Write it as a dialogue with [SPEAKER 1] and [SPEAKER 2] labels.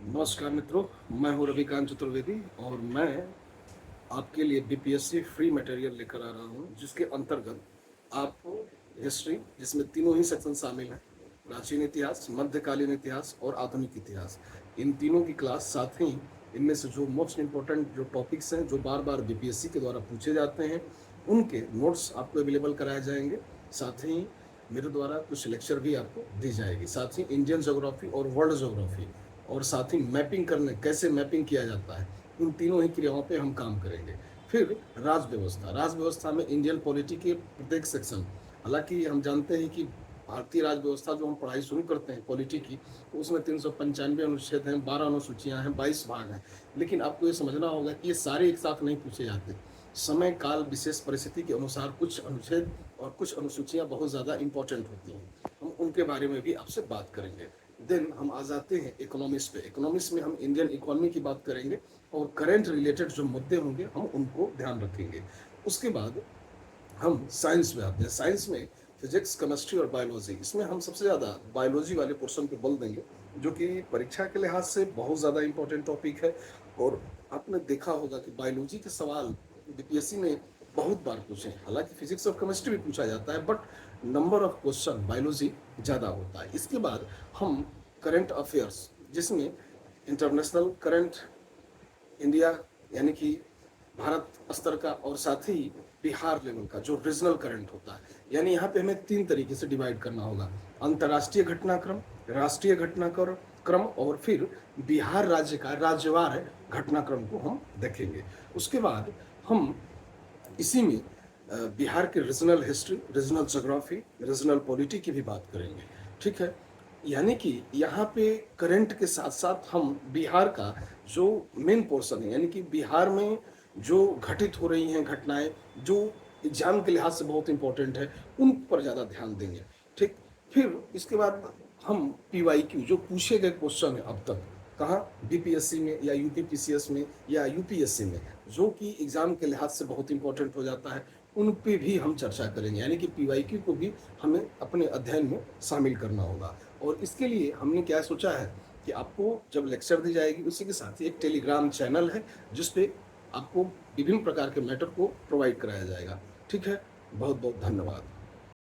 [SPEAKER 1] नमस्कार मित्रों, मैं हूँ रविकांत चतुर्वेदी और मैं आपके लिए बीपीएससी फ्री मटेरियल लेकर आ रहा हूँ, जिसके अंतर्गत आपको हिस्ट्री, जिसमें तीनों ही सेक्शन शामिल हैं, प्राचीन इतिहास, मध्यकालीन इतिहास और आधुनिक इतिहास, इन तीनों की क्लास, साथ ही इनमें से जो मोस्ट इम्पोर्टेंट जो टॉपिक्स हैं जो बार बार बीपीएससी के द्वारा पूछे जाते हैं, उनके नोट्स आपको अवेलेबल कराए जाएंगे। साथ ही मेरे द्वारा कुछ लेक्चर भी आपको दी जाएगी। साथ ही इंडियन ज्योग्राफी और वर्ल्ड ज्योग्राफी और साथ ही मैपिंग करने, कैसे मैपिंग किया जाता है, इन तीनों ही क्रियाओं पे हम काम करेंगे। फिर राज व्यवस्था में इंडियन पॉलिटी के प्रत्येक सेक्शन, हालांकि हम जानते हैं कि भारतीय राज व्यवस्था जो हम पढ़ाई शुरू करते हैं पॉलिटी की, तो उसमें 395 अनुच्छेद हैं, 12 अनुसूचियां हैं, 22 भाग हैं। लेकिन आपको ये समझना होगा कि ये सारे एक साथ नहीं पूछे जाते। समय काल विशेष परिस्थिति के अनुसार कुछ अनुच्छेद और कुछ अनुसूचियां बहुत ज़्यादा इंपॉर्टेंट होती हैं, हम उनके बारे में भी आपसे बात करेंगे। देन हम आ जाते हैं इकोनॉमिक्स पे। इकोनॉमिक्स में हम इंडियन इकोनॉमी की बात करेंगे और करेंट रिलेटेड जो मुद्दे होंगे हम उनको ध्यान रखेंगे। उसके बाद हम साइंस में आते हैं। साइंस में फिजिक्स, केमिस्ट्री और बायोलॉजी, इसमें हम सबसे ज़्यादा बायोलॉजी वाले पोर्शन पे बल देंगे, जो कि परीक्षा के लिहाज से बहुत ज़्यादा इंपॉर्टेंट टॉपिक है। और आपने देखा होगा कि बायोलॉजी के सवाल बीपीएससी ने बहुत बार पूछे हैं। हालांकि फिजिक्स और केमिस्ट्री भी पूछा जाता है, but number of question biology ज़्यादा होता है। इसके बाद हम करंट अफेयर्स, जिसमें इंटरनेशनल करंट, इंडिया यानी कि भारत स्तर का, और साथ ही बिहार लेवल का जो रीजनल करंट होता है, यानी यहाँ पे हमें तीन तरीके से डिवाइड करना होगा: अंतर्राष्ट्रीय घटनाक्रम, राष्ट्रीय घटनाक्रम क्रम, और फिर बिहार राज्य का राज्यवार घटनाक्रम को हम देखेंगे। उसके बाद हम इसी में बिहार के regional history, regional geography, regional polity की भी बात करेंगे। ठीक है, यानी कि यहाँ पे करंट के साथ साथ हम बिहार का जो मेन पोर्शन है, यानी कि बिहार में जो घटित हो रही हैं घटनाएं, जो एग्जाम के लिहाज से बहुत इंपॉर्टेंट है, उन पर ज़्यादा ध्यान देंगे। ठीक, फिर इसके बाद हम पीवाईक्यू, जो पूछे गए क्वेश्चन है अब तक, कहाँ, बीपीएससी में या यूपीपीसीएस में या यूपीएससी में, जो कि एग्जाम के लिहाज से बहुत इंपॉर्टेंट हो जाता है, उन पे भी हम चर्चा करेंगे। यानी कि पीवाईक्यू को भी हमें अपने अध्ययन में शामिल करना होगा। और इसके लिए हमने क्या सोचा है कि आपको जब लेक्चर दी जाएगी, उसी के साथ ही एक टेलीग्राम चैनल है, जिसपे आपको विभिन्न प्रकार के मैटर को प्रोवाइड कराया जाएगा। ठीक है, बहुत बहुत धन्यवाद।